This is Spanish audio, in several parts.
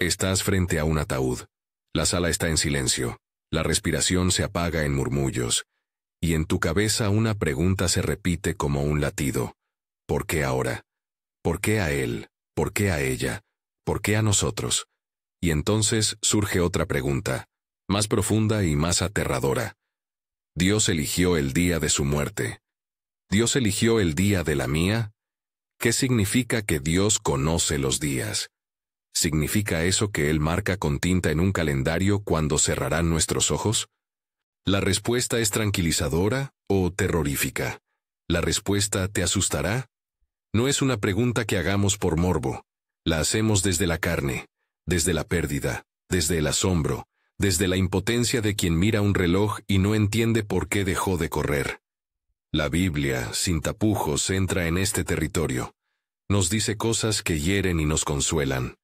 Estás frente a un ataúd. La sala está en silencio. La respiración se apaga en murmullos. Y en tu cabeza una pregunta se repite como un latido. ¿Por qué ahora? ¿Por qué a él? ¿Por qué a ella? ¿Por qué a nosotros? Y entonces surge otra pregunta, más profunda y más aterradora. ¿Dios eligió el día de su muerte? ¿Dios eligió el día de la mía? ¿Qué significa que Dios conoce los días? ¿Significa eso que Él marca con tinta en un calendario cuando cerrarán nuestros ojos? ¿La respuesta es tranquilizadora o terrorífica? ¿La respuesta te asustará? No es una pregunta que hagamos por morbo. La hacemos desde la carne, desde la pérdida, desde el asombro, desde la impotencia de quien mira un reloj y no entiende por qué dejó de correr. La Biblia, sin tapujos, entra en este territorio. Nos dice cosas que hieren y nos consuelan.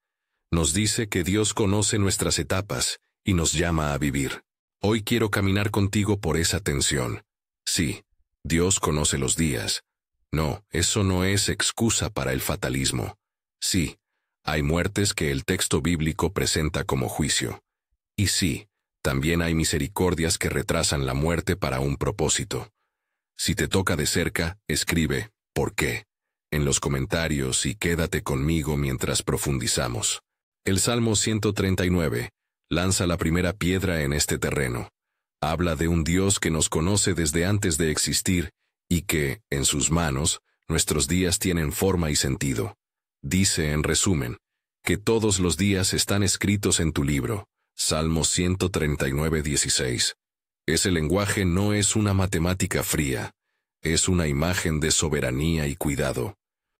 Nos dice que Dios conoce nuestras etapas y nos llama a vivir. Hoy quiero caminar contigo por esa tensión. Sí, Dios conoce los días. No, eso no es excusa para el fatalismo. Sí, hay muertes que el texto bíblico presenta como juicio. Y sí, también hay misericordias que retrasan la muerte para un propósito. Si te toca de cerca, escribe ¿por qué? En los comentarios y quédate conmigo mientras profundizamos. El Salmo 139 lanza la primera piedra en este terreno. Habla de un Dios que nos conoce desde antes de existir y que, en sus manos, nuestros días tienen forma y sentido. Dice, en resumen, que todos los días están escritos en tu libro. Salmo 139:16. Ese lenguaje no es una matemática fría, es una imagen de soberanía y cuidado.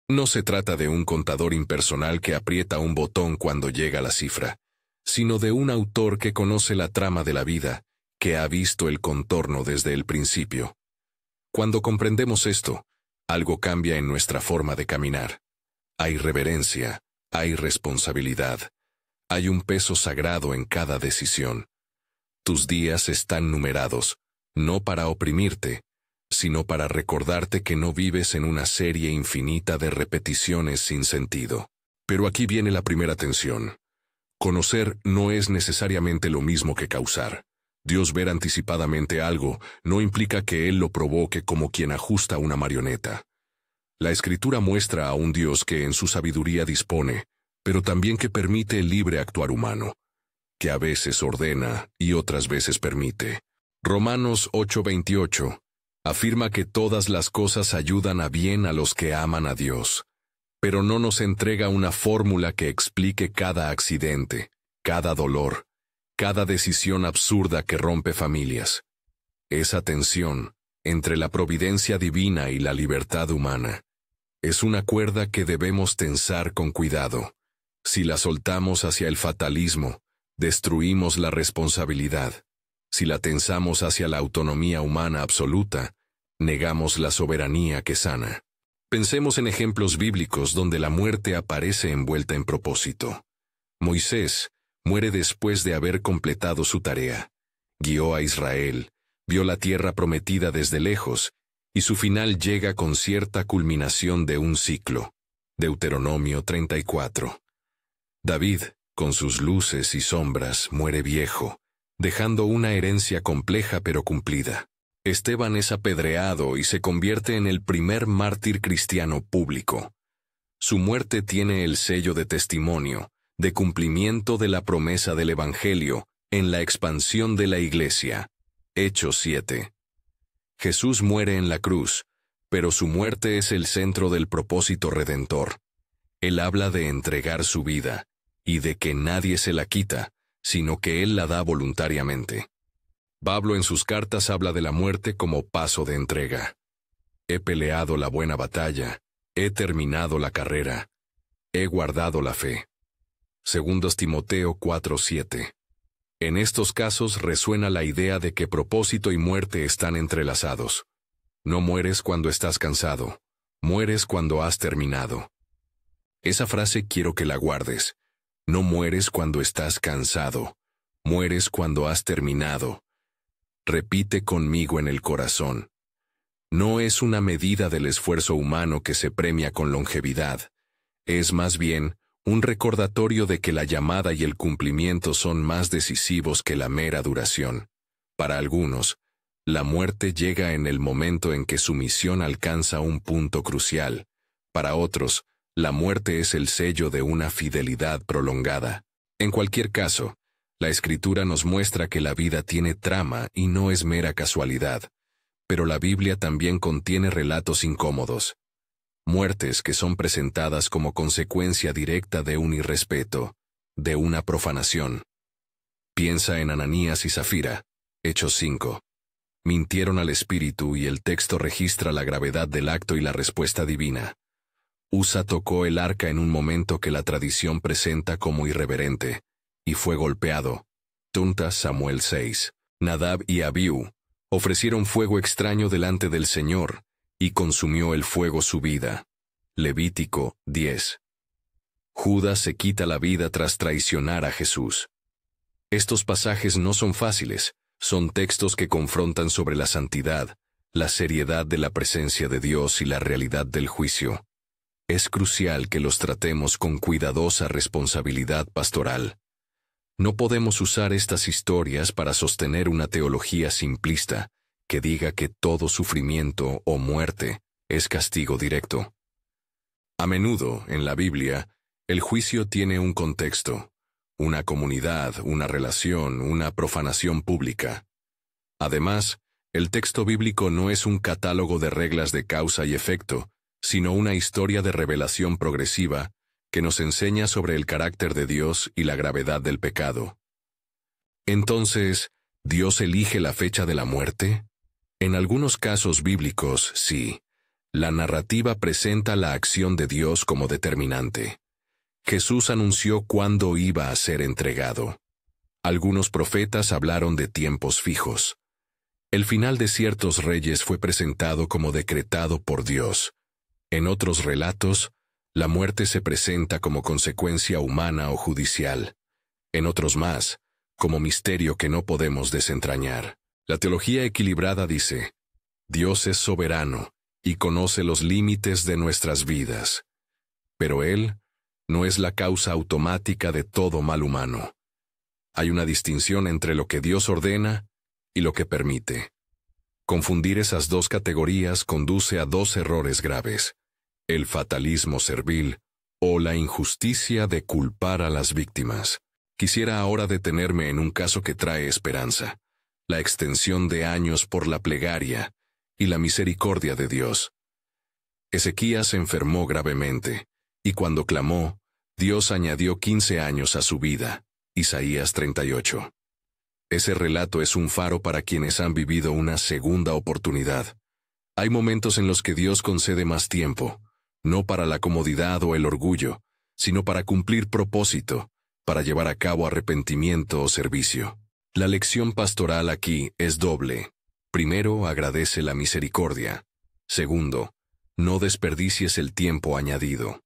No se trata de un contador impersonal que aprieta un botón cuando llega la cifra, sino de un autor que conoce la trama de la vida, que ha visto el contorno desde el principio. Cuando comprendemos esto, algo cambia en nuestra forma de caminar. Hay reverencia, hay responsabilidad, hay un peso sagrado en cada decisión. Tus días están numerados, no para oprimirte, sino para recordarte que no vives en una serie infinita de repeticiones sin sentido. Pero aquí viene la primera tensión. Conocer no es necesariamente lo mismo que causar. Dios ver anticipadamente algo no implica que Él lo provoque como quien ajusta una marioneta. La Escritura muestra a un Dios que en su sabiduría dispone, pero también que permite el libre actuar humano, que a veces ordena y otras veces permite. Romanos 8:28 afirma que todas las cosas ayudan a bien a los que aman a Dios, pero no nos entrega una fórmula que explique cada accidente, cada dolor, cada decisión absurda que rompe familias. Esa tensión entre la providencia divina y la libertad humana es una cuerda que debemos tensar con cuidado. Si la soltamos hacia el fatalismo, destruimos la responsabilidad. Si la tensamos hacia la autonomía humana absoluta, negamos la soberanía que sana. Pensemos en ejemplos bíblicos donde la muerte aparece envuelta en propósito. Moisés muere después de haber completado su tarea. Guió a Israel, vio la tierra prometida desde lejos, y su final llega con cierta culminación de un ciclo. Deuteronomio 34. David, con sus luces y sombras, muere viejo, dejando una herencia compleja pero cumplida. Esteban es apedreado y se convierte en el primer mártir cristiano público. Su muerte tiene el sello de testimonio, de cumplimiento de la promesa del Evangelio, en la expansión de la Iglesia. Hechos 7. Jesús muere en la cruz, pero su muerte es el centro del propósito redentor. Él habla de entregar su vida, y de que nadie se la quita, sino que Él la da voluntariamente. Pablo en sus cartas habla de la muerte como paso de entrega. He peleado la buena batalla, he terminado la carrera, he guardado la fe. 2 Timoteo 4:7. En estos casos resuena la idea de que propósito y muerte están entrelazados. No mueres cuando estás cansado, mueres cuando has terminado. Esa frase quiero que la guardes. No mueres cuando estás cansado, mueres cuando has terminado. Repite conmigo en el corazón. No es una medida del esfuerzo humano que se premia con longevidad, es más bien un recordatorio de que la llamada y el cumplimiento son más decisivos que la mera duración. Para algunos, la muerte llega en el momento en que su misión alcanza un punto crucial. Para otros, la muerte es el sello de una fidelidad prolongada. En cualquier caso, la Escritura nos muestra que la vida tiene trama y no es mera casualidad. Pero la Biblia también contiene relatos incómodos. Muertes que son presentadas como consecuencia directa de un irrespeto, de una profanación. Piensa en Ananías y Zafira, Hechos 5. Mintieron al Espíritu y el texto registra la gravedad del acto y la respuesta divina. Usa tocó el arca en un momento que la tradición presenta como irreverente, y fue golpeado. Tunta Samuel 6. Nadab y Abiú ofrecieron fuego extraño delante del Señor, y consumió el fuego su vida. Levítico 10. Judas se quita la vida tras traicionar a Jesús. Estos pasajes no son fáciles, son textos que confrontan sobre la santidad, la seriedad de la presencia de Dios y la realidad del juicio. Es crucial que los tratemos con cuidadosa responsabilidad pastoral. No podemos usar estas historias para sostener una teología simplista que diga que todo sufrimiento o muerte es castigo directo. A menudo, en la Biblia, el juicio tiene un contexto, una comunidad, una relación, una profanación pública. Además, el texto bíblico no es un catálogo de reglas de causa y efecto, sino una historia de revelación progresiva que nos enseña sobre el carácter de Dios y la gravedad del pecado. Entonces, ¿Dios elige la fecha de la muerte? En algunos casos bíblicos, sí. La narrativa presenta la acción de Dios como determinante. Jesús anunció cuándo iba a ser entregado. Algunos profetas hablaron de tiempos fijos. El final de ciertos reyes fue presentado como decretado por Dios. En otros relatos, la muerte se presenta como consecuencia humana o judicial. En otros más, como misterio que no podemos desentrañar. La teología equilibrada dice, Dios es soberano y conoce los límites de nuestras vidas. Pero Él no es la causa automática de todo mal humano. Hay una distinción entre lo que Dios ordena y lo que permite. Confundir esas dos categorías conduce a dos errores graves: el fatalismo servil o la injusticia de culpar a las víctimas. Quisiera ahora detenerme en un caso que trae esperanza: la extensión de años por la plegaria y la misericordia de Dios. Ezequías se enfermó gravemente, y cuando clamó, Dios añadió 15 años a su vida. Isaías 38. Ese relato es un faro para quienes han vivido una segunda oportunidad. Hay momentos en los que Dios concede más tiempo, no para la comodidad o el orgullo, sino para cumplir propósito, para llevar a cabo arrepentimiento o servicio. La lección pastoral aquí es doble. Primero, agradece la misericordia. Segundo, no desperdicies el tiempo añadido.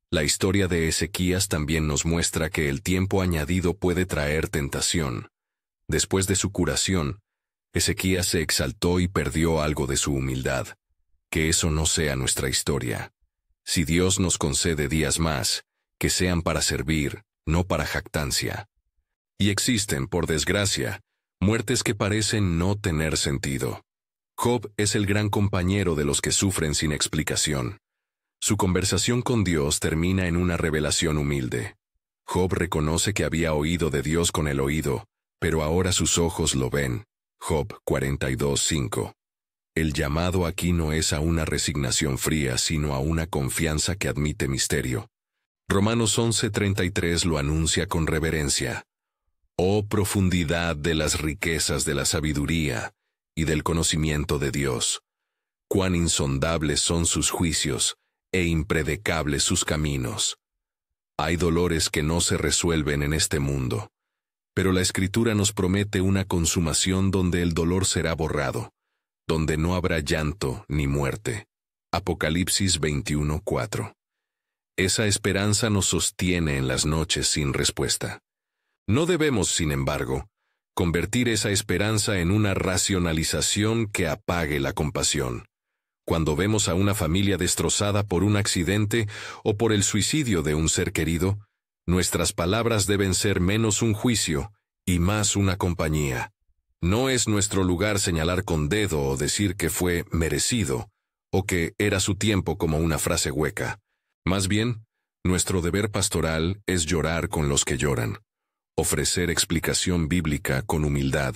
La historia de Ezequías también nos muestra que el tiempo añadido puede traer tentación. Después de su curación, Ezequías se exaltó y perdió algo de su humildad. Que eso no sea nuestra historia. Si Dios nos concede días más, que sean para servir, no para jactancia. Y existen, por desgracia, muertes que parecen no tener sentido. Job es el gran compañero de los que sufren sin explicación. Su conversación con Dios termina en una revelación humilde. Job reconoce que había oído de Dios con el oído, pero ahora sus ojos lo ven. Job 42:5. El llamado aquí no es a una resignación fría, sino a una confianza que admite misterio. Romanos 11:33 lo anuncia con reverencia. Oh profundidad de las riquezas de la sabiduría y del conocimiento de Dios. Cuán insondables son sus juicios e impredecables sus caminos. Hay dolores que no se resuelven en este mundo, pero la Escritura nos promete una consumación donde el dolor será borrado, donde no habrá llanto ni muerte. Apocalipsis 21:4. Esa esperanza nos sostiene en las noches sin respuesta. No debemos, sin embargo, convertir esa esperanza en una racionalización que apague la compasión. Cuando vemos a una familia destrozada por un accidente o por el suicidio de un ser querido, nuestras palabras deben ser menos un juicio y más una compañía. No es nuestro lugar señalar con dedo o decir que fue merecido, o que era su tiempo como una frase hueca. Más bien, nuestro deber pastoral es llorar con los que lloran, ofrecer explicación bíblica con humildad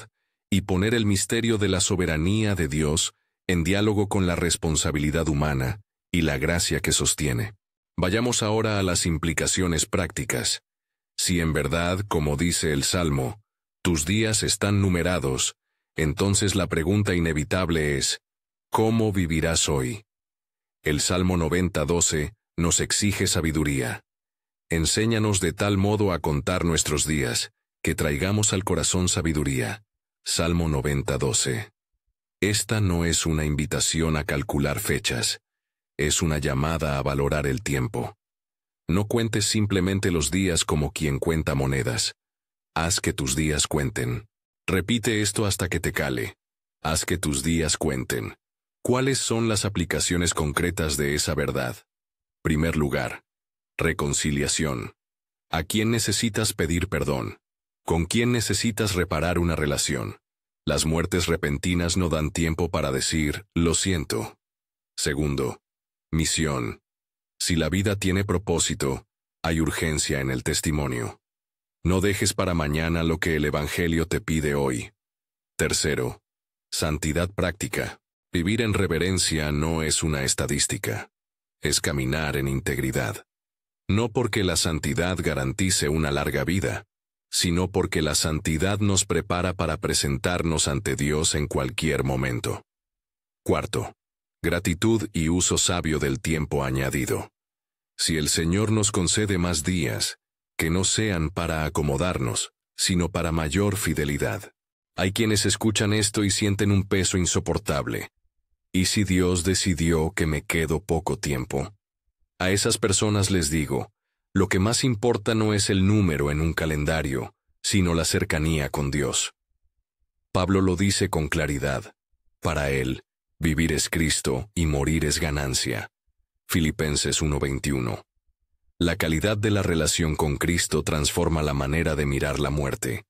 y poner el misterio de la soberanía de Dios en diálogo con la responsabilidad humana y la gracia que sostiene. Vayamos ahora a las implicaciones prácticas. Si en verdad, como dice el Salmo, tus días están numerados, entonces la pregunta inevitable es, ¿cómo vivirás hoy? El Salmo 90:12 nos exige sabiduría. Enséñanos de tal modo a contar nuestros días, que traigamos al corazón sabiduría. Salmo 90:12. Esta no es una invitación a calcular fechas, es una llamada a valorar el tiempo. No cuentes simplemente los días como quien cuenta monedas. Haz que tus días cuenten. Repite esto hasta que te cale. Haz que tus días cuenten. ¿Cuáles son las aplicaciones concretas de esa verdad? Primer lugar, reconciliación. ¿A quién necesitas pedir perdón? ¿Con quién necesitas reparar una relación? Las muertes repentinas no dan tiempo para decir, lo siento. Segundo, misión. Si la vida tiene propósito, hay urgencia en el testimonio. No dejes para mañana lo que el Evangelio te pide hoy. Tercero, santidad práctica. Vivir en reverencia no es una estadística. Es caminar en integridad. No porque la santidad garantice una larga vida, sino porque la santidad nos prepara para presentarnos ante Dios en cualquier momento. Cuarto, gratitud y uso sabio del tiempo añadido. Si el Señor nos concede más días, que no sean para acomodarnos, sino para mayor fidelidad. Hay quienes escuchan esto y sienten un peso insoportable. ¿Y si Dios decidió que me quedo poco tiempo? A esas personas les digo, lo que más importa no es el número en un calendario, sino la cercanía con Dios. Pablo lo dice con claridad. Para él, vivir es Cristo y morir es ganancia. Filipenses 1:21. La calidad de la relación con Cristo transforma la manera de mirar la muerte.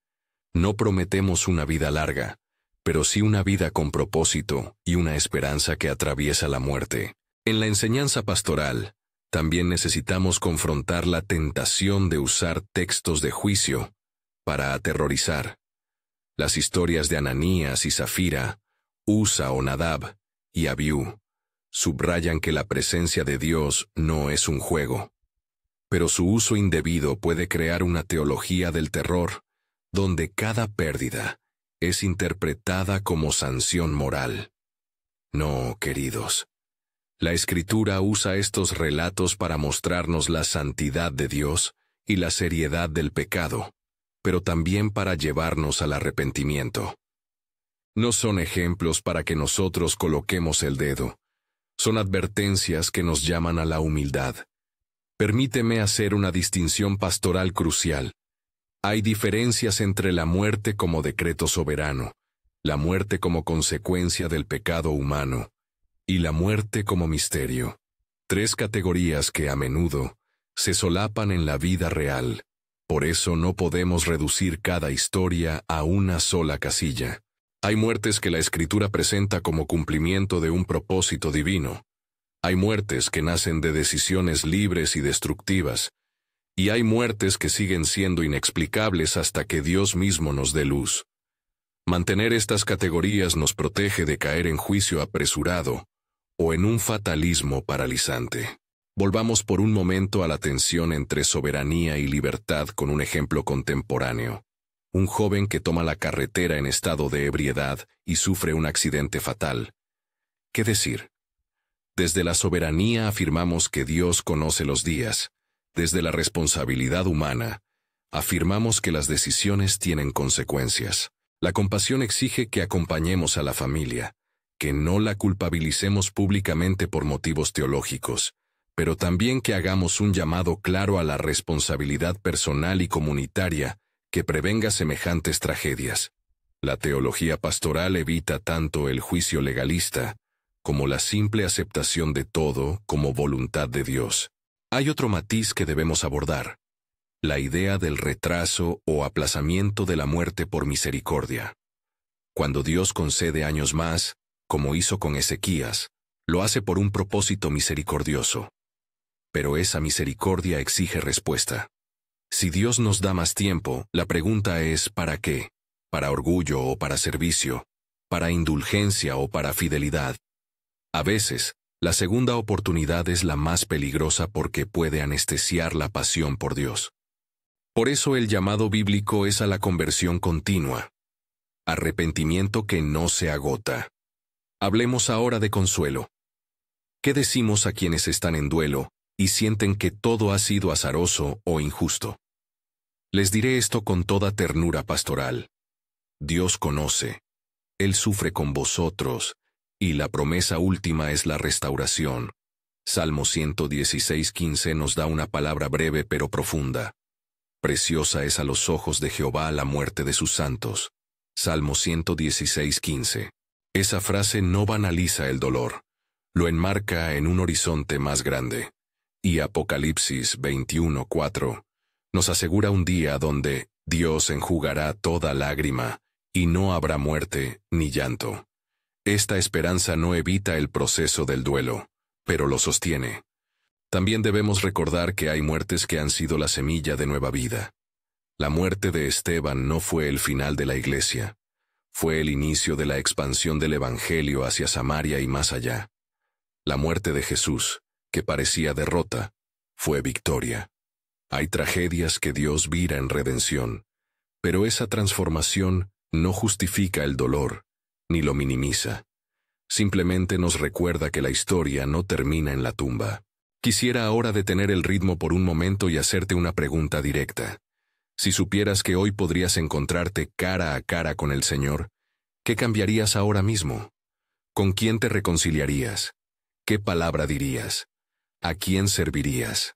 No prometemos una vida larga, pero sí una vida con propósito y una esperanza que atraviesa la muerte. En la enseñanza pastoral, también necesitamos confrontar la tentación de usar textos de juicio para aterrorizar. Las historias de Ananías y Zafira, Usa o Nadab y Abiú subrayan que la presencia de Dios no es un juego. Pero su uso indebido puede crear una teología del terror, donde cada pérdida es interpretada como sanción moral. No, queridos. La Escritura usa estos relatos para mostrarnos la santidad de Dios y la seriedad del pecado, pero también para llevarnos al arrepentimiento. No son ejemplos para que nosotros coloquemos el dedo, son advertencias que nos llaman a la humildad. Permíteme hacer una distinción pastoral crucial. Hay diferencias entre la muerte como decreto soberano, la muerte como consecuencia del pecado humano, y la muerte como misterio. Tres categorías que a menudo se solapan en la vida real. Por eso no podemos reducir cada historia a una sola casilla. Hay muertes que la Escritura presenta como cumplimiento de un propósito divino. Hay muertes que nacen de decisiones libres y destructivas, y hay muertes que siguen siendo inexplicables hasta que Dios mismo nos dé luz. Mantener estas categorías nos protege de caer en juicio apresurado o en un fatalismo paralizante. Volvamos por un momento a la tensión entre soberanía y libertad con un ejemplo contemporáneo. Un joven que toma la carretera en estado de ebriedad y sufre un accidente fatal. ¿Qué decir? Desde la soberanía afirmamos que Dios conoce los días. Desde la responsabilidad humana, afirmamos que las decisiones tienen consecuencias. La compasión exige que acompañemos a la familia, que no la culpabilicemos públicamente por motivos teológicos, pero también que hagamos un llamado claro a la responsabilidad personal y comunitaria que prevenga semejantes tragedias. La teología pastoral evita tanto el juicio legalista como la simple aceptación de todo como voluntad de Dios. Hay otro matiz que debemos abordar: la idea del retraso o aplazamiento de la muerte por misericordia. Cuando Dios concede años más, como hizo con Ezequías, lo hace por un propósito misericordioso. Pero esa misericordia exige respuesta. Si Dios nos da más tiempo, la pregunta es ¿para qué? ¿Para orgullo o para servicio? ¿Para indulgencia o para fidelidad? A veces, la segunda oportunidad es la más peligrosa porque puede anestesiar la pasión por Dios. Por eso el llamado bíblico es a la conversión continua. Arrepentimiento que no se agota. Hablemos ahora de consuelo. ¿Qué decimos a quienes están en duelo y sienten que todo ha sido azaroso o injusto? Les diré esto con toda ternura pastoral. Dios conoce. Él sufre con vosotros, y la promesa última es la restauración. Salmo 116:15 nos da una palabra breve pero profunda. Preciosa es a los ojos de Jehová la muerte de sus santos. Salmo 116:15. Esa frase no banaliza el dolor, lo enmarca en un horizonte más grande. Y Apocalipsis 21:4 nos asegura un día donde Dios enjugará toda lágrima, y no habrá muerte ni llanto. Esta esperanza no evita el proceso del duelo, pero lo sostiene. También debemos recordar que hay muertes que han sido la semilla de nueva vida. La muerte de Esteban no fue el final de la iglesia. Fue el inicio de la expansión del Evangelio hacia Samaria y más allá. La muerte de Jesús, que parecía derrota, fue victoria. Hay tragedias que Dios vira en redención, pero esa transformación no justifica el dolor, ni lo minimiza. Simplemente nos recuerda que la historia no termina en la tumba. Quisiera ahora detener el ritmo por un momento y hacerte una pregunta directa. Si supieras que hoy podrías encontrarte cara a cara con el Señor, ¿qué cambiarías ahora mismo? ¿Con quién te reconciliarías? ¿Qué palabra dirías? ¿A quién servirías?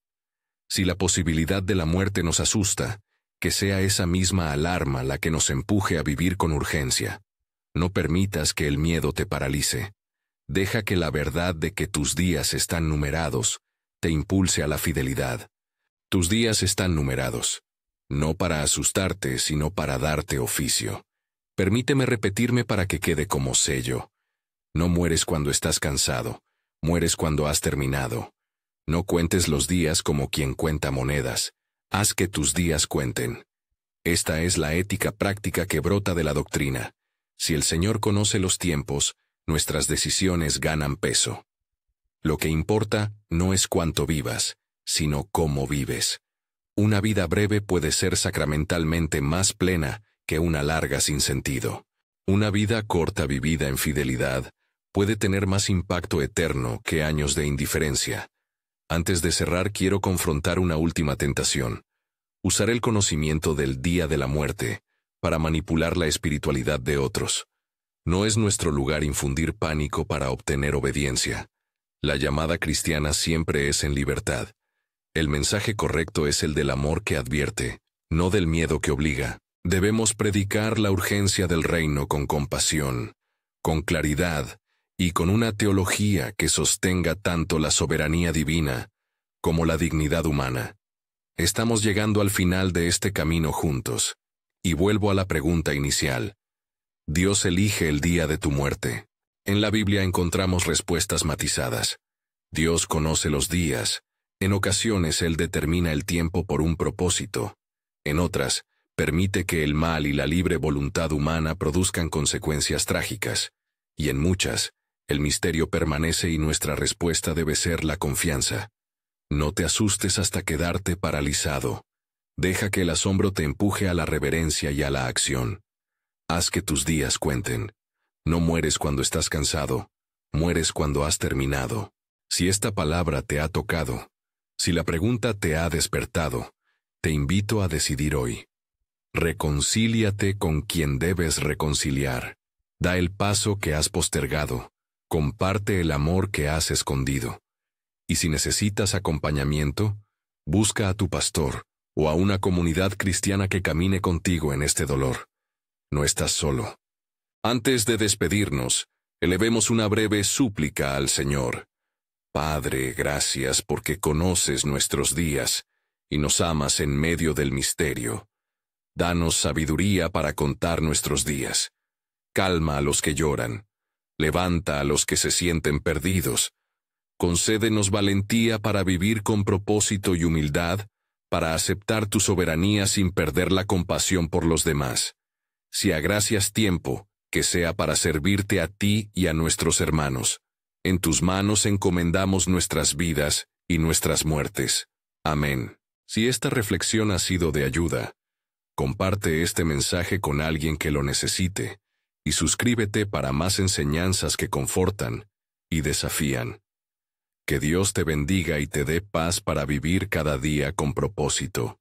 Si la posibilidad de la muerte nos asusta, que sea esa misma alarma la que nos empuje a vivir con urgencia. No permitas que el miedo te paralice. Deja que la verdad de que tus días están numerados te impulse a la fidelidad. Tus días están numerados, no para asustarte, sino para darte oficio. Permíteme repetirme para que quede como sello. No mueres cuando estás cansado, mueres cuando has terminado. No cuentes los días como quien cuenta monedas. Haz que tus días cuenten. Esta es la ética práctica que brota de la doctrina. Si el Señor conoce los tiempos, nuestras decisiones ganan peso. Lo que importa no es cuánto vivas, sino cómo vives. Una vida breve puede ser sacramentalmente más plena que una larga sin sentido. Una vida corta vivida en fidelidad puede tener más impacto eterno que años de indiferencia. Antes de cerrar, quiero confrontar una última tentación. Usar el conocimiento del día de la muerte para manipular la espiritualidad de otros. No es nuestro lugar infundir pánico para obtener obediencia. La llamada cristiana siempre es en libertad. El mensaje correcto es el del amor que advierte, no del miedo que obliga. Debemos predicar la urgencia del reino con compasión, con claridad y con una teología que sostenga tanto la soberanía divina como la dignidad humana. Estamos llegando al final de este camino juntos, y vuelvo a la pregunta inicial. Dios elige el día de tu muerte. En la Biblia encontramos respuestas matizadas. Dios conoce los días. En ocasiones Él determina el tiempo por un propósito. En otras, permite que el mal y la libre voluntad humana produzcan consecuencias trágicas. Y en muchas, el misterio permanece y nuestra respuesta debe ser la confianza. No te asustes hasta quedarte paralizado. Deja que el asombro te empuje a la reverencia y a la acción. Haz que tus días cuenten. No mueres cuando estás cansado, mueres cuando has terminado. Si esta palabra te ha tocado, si la pregunta te ha despertado, te invito a decidir hoy. Reconcíliate con quien debes reconciliar. Da el paso que has postergado. Comparte el amor que has escondido. Y si necesitas acompañamiento, busca a tu pastor o a una comunidad cristiana que camine contigo en este dolor. No estás solo. Antes de despedirnos, Elevemos una breve súplica al Señor. Padre, gracias porque conoces nuestros días y nos amas en medio del misterio. Danos sabiduría para contar nuestros días. Calma a los que lloran. Levanta a los que se sienten perdidos. Concédenos valentía para vivir con propósito y humildad, para aceptar tu soberanía sin perder la compasión por los demás. Si agracias tiempo, que sea para servirte a ti y a nuestros hermanos. En tus manos encomendamos nuestras vidas y nuestras muertes. Amén. Si esta reflexión ha sido de ayuda, comparte este mensaje con alguien que lo necesite, y suscríbete para más enseñanzas que confortan y desafían. Que Dios te bendiga y te dé paz para vivir cada día con propósito.